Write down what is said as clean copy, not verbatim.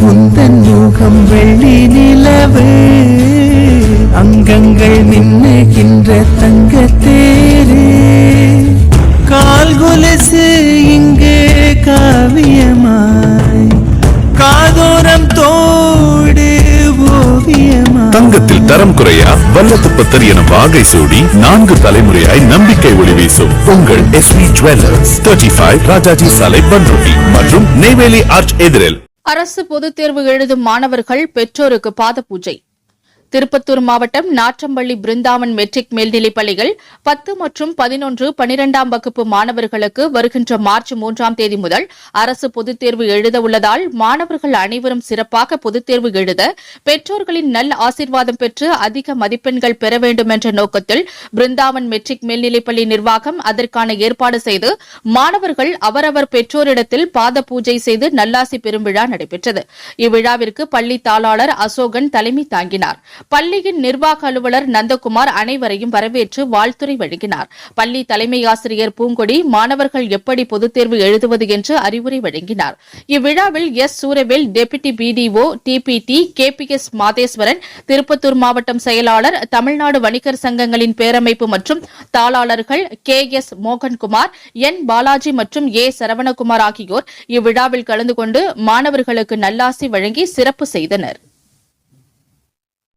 உந்தன் முகம் வெள்ளி நிலவு, அங்கங்கள் மின்னுகின்ற தங்கத்தேரு, கால் கொலுசு இங்கு காவியமாய், காதோரம் தோடு ஓவியமாய். தங்கத்தில் தரம் குறையா வல்லத்துப்பத்தர் என வாகை சூடி 4 தலைமுறையாய் நம்பிக்கை ஒளி வீசும் உங்கள் எஸ்வி ஜுவல்லர்ஸ் 35 ராஜாஜி சாலை பண்ருட்டி மற்றும் நெய்வேலி ஆர்ச் எதிரில். அரசு பொதுத் தேர்வு எழுதும் மாணவர்கள் பெற்றோருக்கு பாத பூஜை. திருப்பத்தூர் மாவட்டம் நாற்றம்பள்ளி பிருந்தாவன் மெட்ரிக் மேல்நிலைப் பள்ளிகள் 10 மற்றும் 11, 12ஆம் வகுப்பு மாணவர்களுக்கு வருகின்ற மார்ச் 3ஆம் தேதி முதல் அரசு பொதுத் தேர்வு எழுத உள்ளதால் மாணவர்கள் அனைவரும் சிறப்பாக பொதுத் தேர்வு எழுத பெற்றோர்களின் நல்ல ஆசீர்வாதம் பெற்று அதிக மதிப்பெண்கள் பெற வேண்டும் என்ற நோக்கத்தில் பிருந்தாவன் மெட்ரிக் மேல்நிலைப் பள்ளி நிர்வாகம் அதற்கான ஏற்பாடு செய்து மாணவர்கள் அவரவர் பெற்றோரிடத்தில் பாத பூஜை செய்து நல்லாசி பெறும் விழா நடைபெற்றது. இவ்விழாவிற்கு பள்ளி தாளாளர் அசோகன் தலைமை தாங்கினார். பள்ளியின் நிர்வாக அலுவலர் நந்தகுமார் அனைவரையும் வரவேற்று வாழ்த்துரை வழங்கினார். பள்ளி தலைமை ஆசிரியர் பூங்கொடி மாணவர்கள் எப்படி பொதுத் தேர்வு எழுதுவது என்று அறிவுரை வழங்கினார். இவ்விழாவில் எஸ் சூரவேல், டெபுட்டி பிடிஓ, டிபிடி, கேபிஎஸ் மாதேஸ்வரன், திருப்பத்தூர் மாவட்டம் செயலாளர், தமிழ்நாடு வணிகர் சங்கங்களின் பேரமைப்பு மற்றும் தாளாளர்கள் K S Mohankumar, N Balaji மற்றும் ஏ சரவணகுமார் ஆகியோர் இவ்விழாவில் கலந்து கொண்டு மாணவர்களுக்கு நல்லாசி வழங்கி சிறப்பு செய்தனர்.